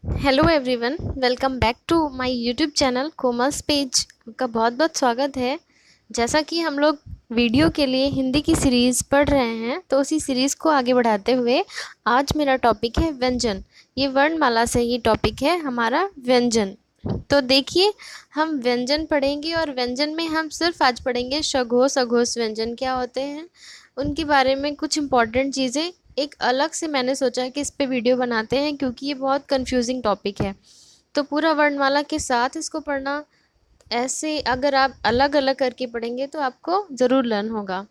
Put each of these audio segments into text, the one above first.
Hello everyone, welcome back to my YouTube channel Komal's page. आपका बहुत बहुत स्वागत है। जैसा कि हम लोग वीडियो के लिए हिंदी की सीरीज़ पढ़ रहे हैं, तो उसी सीरीज़ को आगे बढ़ाते हुए आज मेरा टॉपिक है व्यंजन। ये वर्णमाला से ये टॉपिक है हमारा व्यंजन। तो देखिए, हम व्यंजन पढ़ेंगे और व्यंजन में हम सिर्फ आज पढ़ेंगे सघोष अघोष व्यंजन क्या होते हैं, उनके बारे में कुछ इम्पॉर्टेंट चीज़ें। एक अलग से मैंने सोचा कि इस पे वीडियो बनाते हैं क्योंकि ये बहुत कंफ्यूजिंग टॉपिक है। तो पूरा वर्णमाला के साथ इसको पढ़ना, ऐसे अगर आप अलग अलग करके पढ़ेंगे तो आपको ज़रूर लर्न होगा।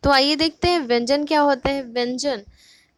तो आइए देखते हैं व्यंजन क्या होते हैं। व्यंजन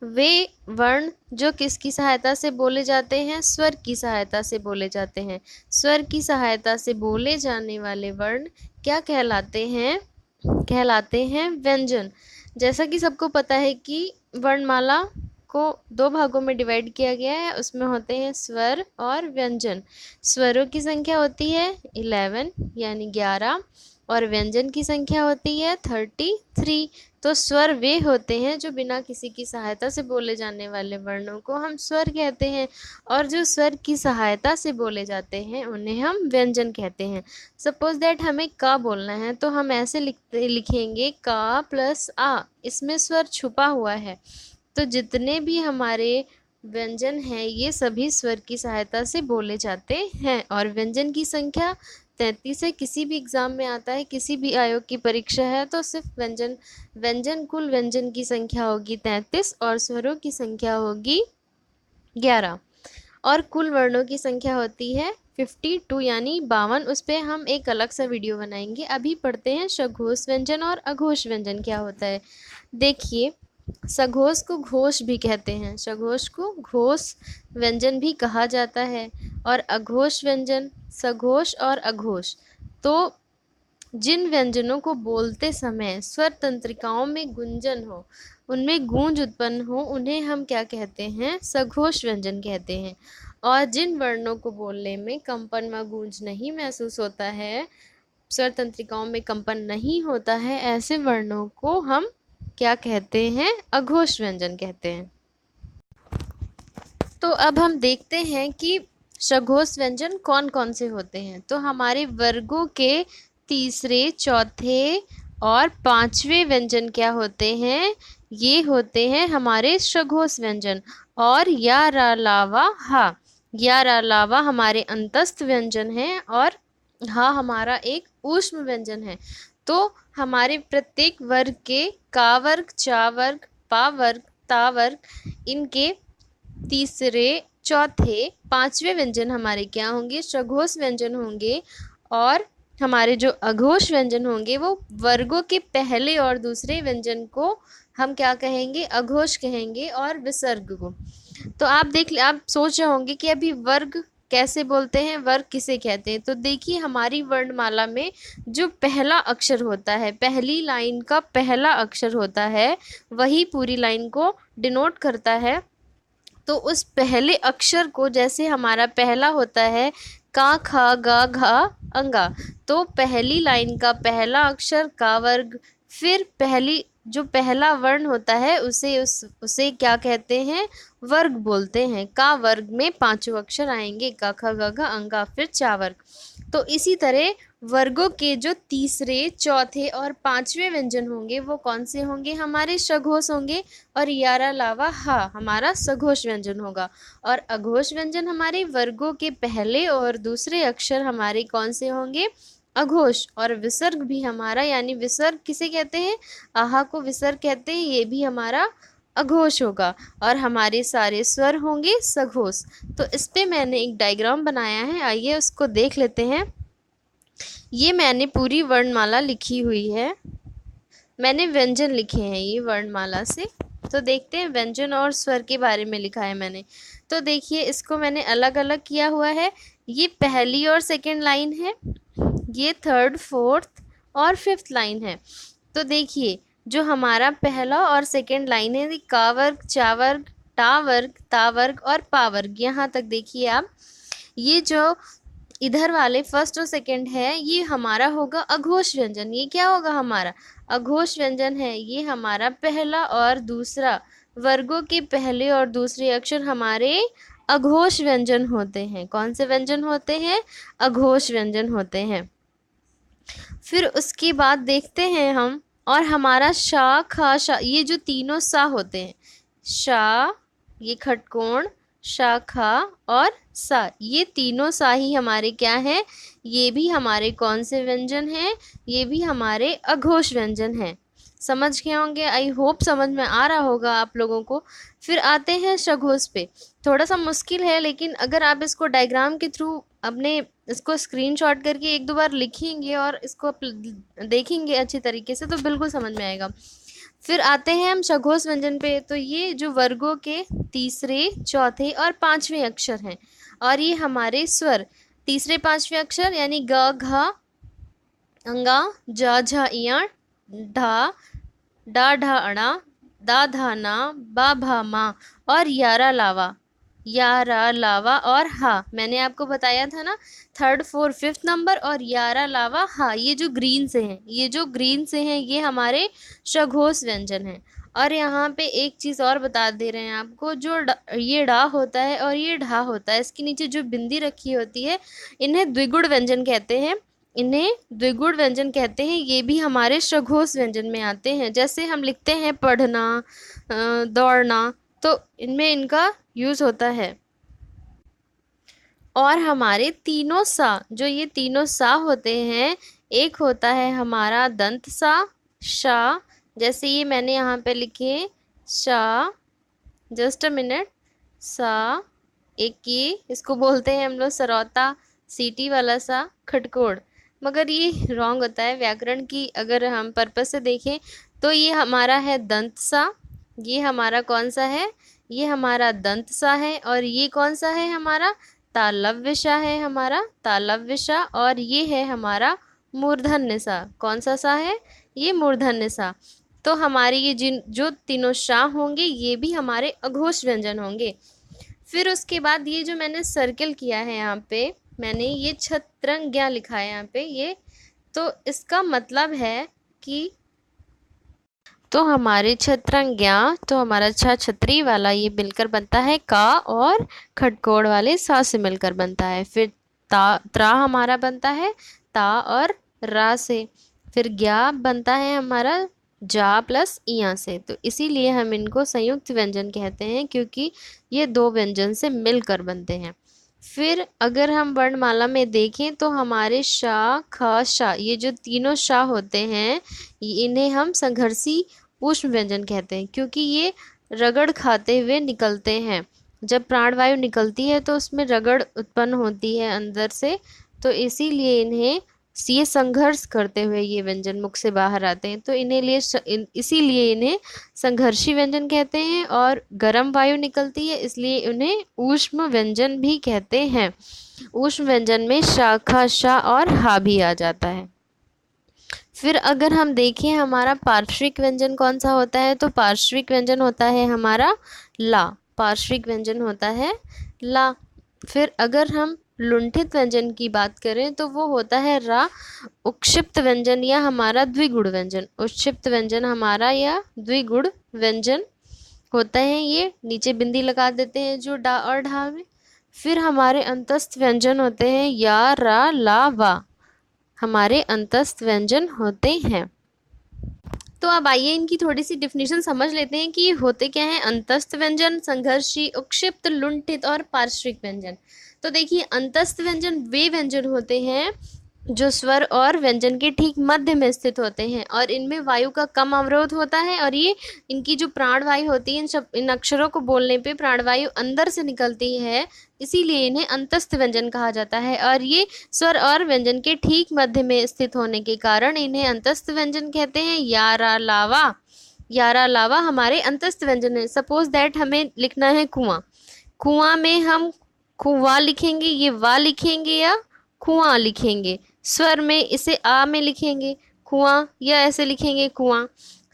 वे वर्ण जो किसकी सहायता से बोले जाते हैं, स्वर की सहायता से बोले जाते हैं। स्वर की सहायता से बोले जाने वाले वर्ण क्या कहलाते हैं? कहलाते हैं व्यंजन। जैसा कि सबको पता है कि वर्णमाला को दो भागों में डिवाइड किया गया है, उसमें होते हैं स्वर और व्यंजन। स्वरों की संख्या होती है 11 यानी 11 और व्यंजन की संख्या होती है 33। तो स्वर वे होते हैं जो बिना किसी की सहायता से बोले जाने वाले वर्णों को हम स्वर कहते हैं, और जो स्वर की सहायता से बोले जाते हैं उन्हें हम व्यंजन कहते हैं। सपोज दैट हमें का बोलना है तो हम ऐसे लिखेंगे का प्लस आ, इसमें स्वर छुपा हुआ है। तो जितने भी हमारे व्यंजन हैं ये सभी स्वर की सहायता से बोले जाते हैं। और व्यंजन की संख्या 33 है। किसी भी एग्ज़ाम में आता है, किसी भी आयोग की परीक्षा है तो सिर्फ कुल व्यंजन की संख्या होगी 33 और स्वरों की संख्या होगी 11 और कुल वर्णों की संख्या होती है 52 यानी 52। उस पर हम एक अलग सा वीडियो बनाएंगे। अभी पढ़ते हैं सघोष व्यंजन और अघोष व्यंजन क्या होता है। देखिए, सघोष को घोष भी कहते हैं, सघोष को घोष व्यंजन भी कहा जाता है। और अघोष व्यंजन सघोष और अघोष, तो जिन व्यंजनों को बोलते समय स्वर तंत्रिकाओं में गुंजन हो, उनमें गूंज उत्पन्न हो, उन्हें हम क्या कहते हैं? सघोष व्यंजन कहते हैं। और जिन वर्णों को बोलने में कंपन व गूंज नहीं महसूस होता है, स्वर तंत्रिकाओं में कंपन नहीं होता है, ऐसे वर्णों को हम क्या कहते हैं? अघोष व्यंजन कहते हैं। तो अब हम देखते हैं कि सघोष व्यंजन कौन कौन से होते हैं। तो हमारे वर्गों के तीसरे, चौथे और पांचवें व्यंजन क्या होते हैं? ये होते हैं हमारे सघोष व्यंजन। और या रा लावा हा, या रा लावा हमारे अंतस्थ व्यंजन है और हा हमारा एक ऊष्म व्यंजन है। तो हमारे प्रत्येक वर्ग के का वर्ग, चा वर्ग, पा वर्ग, ता वर्ग, इनके तीसरे, चौथे, पांचवें व्यंजन हमारे क्या होंगे? सघोष व्यंजन होंगे। और हमारे जो अघोष व्यंजन होंगे वो वर्गों के पहले और दूसरे व्यंजन को हम क्या कहेंगे? अघोष कहेंगे। और विसर्ग को, तो आप सोच रहे होंगे कि अभी वर्ग कैसे बोलते हैं, वर्ग किसे कहते हैं। तो देखिए, हमारी वर्णमाला में जो पहला अक्षर होता है, पहली लाइन का पहला अक्षर होता है, वही पूरी लाइन को डिनोट करता है। तो उस पहले अक्षर को, जैसे हमारा पहला होता है का, खा, गा, घा, अंगा, तो पहली लाइन का पहला अक्षर का वर्ग, फिर पहली जो पहला वर्ण होता है उसे क्या कहते हैं? वर्ग बोलते हैं। का वर्ग में पांचों अक्षर आएंगे, का, खा, गा, घा, अंगा, फिर चा वर्ग। तो इसी तरह वर्गों के जो तीसरे, चौथे और पांचवें व्यंजन होंगे वो कौन से होंगे? हमारे सघोष होंगे। और यारा लावा हा हमारा सघोष व्यंजन होगा। और अघोष व्यंजन हमारे वर्गों के पहले और दूसरे अक्षर हमारे कौन से होंगे? अघोष। और विसर्ग भी हमारा, यानी विसर्ग किसे कहते हैं? आहा को विसर्ग कहते हैं, ये भी हमारा अघोष होगा। और हमारे सारे स्वर होंगे सघोष। तो इस पे मैंने एक डायग्राम बनाया है, आइए उसको देख लेते हैं। ये मैंने पूरी वर्णमाला लिखी हुई है, मैंने व्यंजन लिखे हैं ये वर्णमाला से। तो देखते हैं व्यंजन और स्वर के बारे में लिखा है मैंने। तो देखिए, इसको मैंने अलग अलग किया हुआ है। ये पहली और सेकंड लाइन है, ये थर्ड, फोर्थ और फिफ्थ लाइन है। तो देखिए, जो हमारा पहला और सेकंड लाइन है, का वर्ग, चा वर्ग, टा वर्ग, ता वर्ग और पा वर्ग, यहाँ तक देखिए आप। ये जो इधर वाले फर्स्ट और सेकंड है, ये हमारा होगा अघोष व्यंजन। ये क्या होगा? हमारा अघोष व्यंजन है। ये हमारा पहला और दूसरा, वर्गों के पहले और दूसरे अक्षर हमारे अघोष व्यंजन होते हैं। कौन से व्यंजन होते हैं? अघोष व्यंजन होते हैं। फिर उसके बाद देखते हैं हम, और हमारा शा, खा, शा, ये जो तीनों सा होते हैं, शा, ये खटकोण, शाखा और सा, ये तीनों सा ही हमारे क्या हैं? ये भी हमारे कौन से व्यंजन हैं? ये भी हमारे अघोष व्यंजन हैं। समझ गए होंगे, आई होप समझ में आ रहा होगा आप लोगों को। फिर आते हैं सघोष पे। थोड़ा सा मुश्किल है, लेकिन अगर आप इसको डायग्राम के थ्रू अपने इसको स्क्रीनशॉट करके एक दो बार लिखेंगे और इसको देखेंगे अच्छी तरीके से, तो बिल्कुल समझ में आएगा। फिर आते हैं हम सघोष व्यंजन पे। तो ये जो वर्गों के तीसरे, चौथे और पांचवें अक्षर हैं, और ये हमारे स्वर तीसरे पांचवें अक्षर यानी ग, घ, अंगा, जा, झा, इया, ढा, डा, ढा, अणा, दा, धा, ना, बा, भा, मा और यारा, लावा, यारा, लावा और हा। मैंने आपको बताया था ना, थर्ड, फोर्थ, फिफ्थ नंबर और यारा, लावा, हा, ये जो ग्रीन से हैं, ये जो ग्रीन से हैं, ये हमारे सघोष व्यंजन हैं। और यहाँ पे एक चीज़ और बता दे रहे हैं आपको, जो ये डा होता है और ये ढा होता है, इसके नीचे जो बिंदी रखी होती है, इन्हें द्विगुण व्यंजन कहते हैं। इन्हें द्विगुण व्यंजन कहते हैं। ये भी हमारे सघोष व्यंजन में आते हैं। जैसे हम लिखते हैं पढ़ना, दौड़ना, तो इनमें इनका यूज़ होता है। और हमारे तीनों सा, जो ये तीनों सा होते हैं, एक होता है हमारा दंत सा, शा, जैसे ये मैंने यहाँ पे लिखे शा, जस्ट अ मिनट, सा, एक ये इसको बोलते हैं हम लोग सरौता, सीटी वाला सा, खटकोड़, मगर ये रॉन्ग होता है व्याकरण की अगर हम पर्पस से देखें तो। ये हमारा है दंत सा, ये हमारा कौन सा है? ये हमारा दंत सा है। और ये कौन सा है? हमारा तालव्य सा है, हमारा तालव्य सा। और ये है हमारा मूर्धन्य सा। कौन सा सा है? ये मूर्धन्य सा। तो हमारे ये जो तीनों शा होंगे, ये भी हमारे अघोष व्यंजन होंगे। फिर उसके बाद ये जो मैंने सर्किल किया है यहाँ पे, मैंने ये छत्रंज्ञा लिखा है यहाँ पे, ये तो इसका मतलब है कि तो हमारे छत्रंज्ञा, तो हमारा छतरी वाला ये मिलकर बनता है का, और खटकोड़ वाले सा से मिलकर बनता है। फिर त्रा हमारा बनता है ता और रा से। फिर ज्ञा बनता है हमारा जा प्लस इया से। तो इसीलिए हम इनको संयुक्त व्यंजन कहते हैं, क्योंकि ये दो व्यंजन से मिलकर बनते हैं। फिर अगर हम वर्णमाला में देखें तो हमारे शा, ख, शा, ये जो तीनों शा होते हैं, इन्हें हम संघर्षी ऊष्म व्यंजन कहते हैं, क्योंकि ये रगड़ खाते हुए निकलते हैं। जब प्राणवायु निकलती है तो उसमें रगड़ उत्पन्न होती है अंदर से, तो इसीलिए इन्हें ये संघर्ष करते हुए ये व्यंजन मुख से बाहर आते हैं, तो इसीलिए इन्हें संघर्षी व्यंजन कहते हैं। और गर्म वायु निकलती है, इसलिए उन्हें ऊष्म व्यंजन भी कहते हैं। ऊष्म व्यंजन में शाखा, शा और हा भी आ जाता है। फिर अगर हम देखें हमारा पार्श्विक व्यंजन कौन सा होता है, तो पार्श्विक व्यंजन होता है हमारा ला। पार्श्विक व्यंजन होता है ला। फिर अगर हम लुंठित व्यंजन की बात करें तो वो होता है रा। उक्षिप्त व्यंजन या हमारा द्विगुण व्यंजन, उक्षिप्त व्यंजन हमारा या द्विगुण व्यंजन होता है। ये नीचे बिंदी लगा देते हैं जो डा और ढा में। फिर हमारे अंतस्थ व्यंजन होते हैं या, रा, ला, वा, हमारे अंतस्थ व्यंजन होते हैं। तो अब आइए इनकी थोड़ी सी डिफिनीशन समझ लेते हैं कि ये होते क्या हैं। अंतस्थ व्यंजन, संघर्षी, उक्षिप्त, लुंठित और पार्श्विक व्यंजन। तो देखिए, अंतस्थ व्यंजन वे व्यंजन होते हैं जो स्वर और व्यंजन के ठीक मध्य में स्थित होते हैं, और इनमें वायु का कम अवरोध होता है, और ये इनकी जो प्राणवायु होती है, इन अक्षरों को बोलने पे प्राणवायु अंदर से निकलती है, इसीलिए इन्हें अंतस्थ व्यंजन कहा जाता है। और ये स्वर और व्यंजन के ठीक मध्य में स्थित होने के कारण इन्हें अंतस्थ व्यंजन कहते हैं। यारा, लावा, यारा, लावा हमारे अंतस्थ व्यंजन है। सपोज दैट हमें लिखना है कुआं, कुआं में हम कुआं लिखेंगे, ये वा लिखेंगे या कुआं लिखेंगे। स्वर में इसे आ में लिखेंगे कुआं, या ऐसे लिखेंगे कुआं।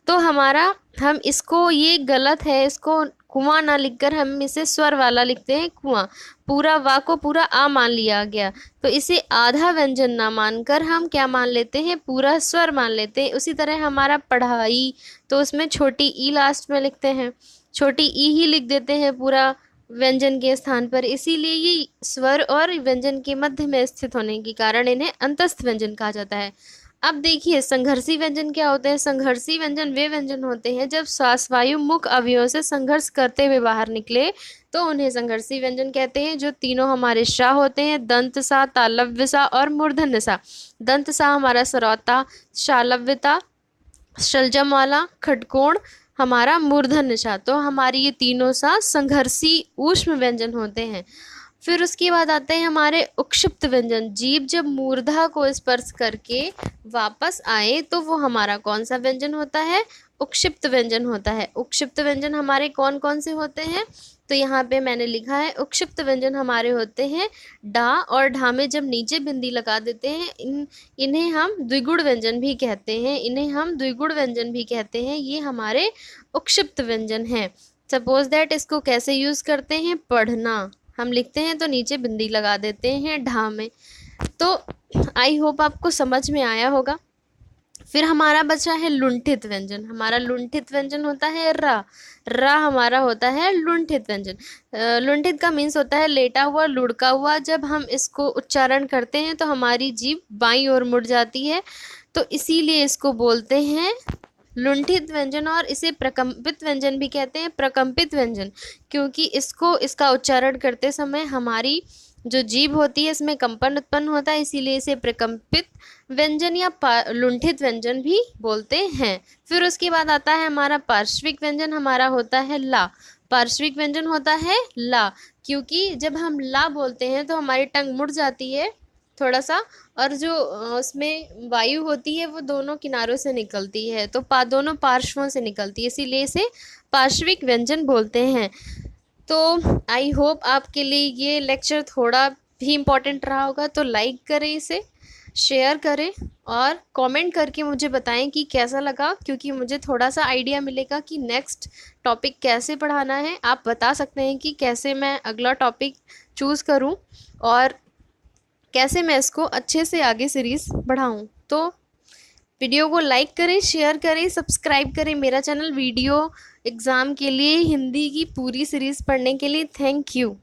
तो हम इसको, ये गलत है, इसको कुआं ना लिखकर हम इसे स्वर वाला लिखते हैं कुआं। पूरा वा को पूरा आ मान लिया गया, तो इसे आधा व्यंजन ना मानकर हम क्या मान लेते हैं, पूरा स्वर मान लेते हैं। उसी तरह हमारा पढ़ाई, तो उसमें छोटी ई लास्ट में लिखते हैं, छोटी ई ही लिख देते हैं, पूरा व्यंजन के स्थान पर, इसीलिए ये स्वर और व्यंजन के मध्य में स्थित होने के कारण इन्हें अंतस्थ व्यंजन कहा जाता है। अब देखिए संघर्षी व्यंजन क्या होते हैं। संघर्षी व्यंजन वे व्यंजन होते हैं जब श्वास वायु मुख अवयवों से संघर्ष करते हुए बाहर निकले तो उन्हें संघर्षी व्यंजन कहते हैं। जो तीनों हमारे सा होते हैं, दंत सा, तालव्य सा और मूर्धन्य सा। दंत सा हमारा सरौता, शालव्यता शलजम वाला, खटकोण हमारा मूर्धन्य सा। तो हमारी ये तीनों सा संघर्षी ऊष्म व्यंजन होते हैं। फिर उसके बाद आते हैं हमारे उक्षिप्त व्यंजन। जीभ जब मूर्धा को स्पर्श करके वापस आए तो वो हमारा कौन सा व्यंजन होता है, उक्षिप्त व्यंजन होता है। उक्षिप्त व्यंजन हमारे कौन कौन से होते हैं, तो यहाँ पे मैंने लिखा है उक्षिप्त व्यंजन हमारे होते हैं डा और ढा में जब नीचे बिंदी लगा देते हैं इन्हें हम द्विगुण व्यंजन भी कहते हैं। इन्हें हम द्विगुण व्यंजन भी कहते हैं। ये हमारे उक्षिप्त व्यंजन हैं। सपोज दैट इसको कैसे यूज़ करते हैं, पढ़ना हम लिखते हैं तो नीचे बिंदी लगा देते हैं ढा में। तो आई होप आपको समझ में आया होगा। फिर हमारा बचा है लुंठित व्यंजन। हमारा लुंठित व्यंजन होता है रा। रा हमारा होता है लुंठित व्यंजन। लुंठित का मीन्स होता है लेटा हुआ, लुढ़का हुआ। जब हम इसको उच्चारण करते हैं तो हमारी जीभ बाईं ओर मुड़ जाती है, तो इसीलिए इसको बोलते हैं लुंठित व्यंजन। और इसे प्रकंपित व्यंजन भी कहते हैं। प्रकंपित व्यंजन क्योंकि इसका उच्चारण करते समय हमारी जो जीभ होती है इसमें कंपन उत्पन्न होता है, इसीलिए इसे प्रकंपित व्यंजन या लुंठित व्यंजन भी बोलते हैं। फिर उसके बाद आता है हमारा पार्श्विक व्यंजन। हमारा होता है ला। पार्श्विक व्यंजन होता है ला क्योंकि जब हम ला बोलते हैं तो हमारी टंग मुड़ जाती है थोड़ा सा, और जो उसमें वायु होती है वो दोनों किनारों से निकलती है, तो दोनों पार्श्वों से निकलती है, इसीलिए इसे पार्श्विक व्यंजन बोलते हैं। तो आई होप आपके लिए ये लेक्चर थोड़ा भी इम्पोर्टेंट रहा होगा। तो लाइक करें, इसे शेयर करें और कमेंट करके मुझे बताएं कि कैसा लगा, क्योंकि मुझे थोड़ा सा आइडिया मिलेगा कि नेक्स्ट टॉपिक कैसे पढ़ाना है। आप बता सकते हैं कि कैसे मैं अगला टॉपिक चूज़ करूं और कैसे मैं इसको अच्छे से आगे सीरीज़ बढ़ाऊं। तो वीडियो को लाइक करें, शेयर करें, सब्सक्राइब करें मेरा चैनल वीडियो एग्ज़ाम के लिए हिंदी की पूरी सीरीज़ पढ़ने के लिए। Thank you.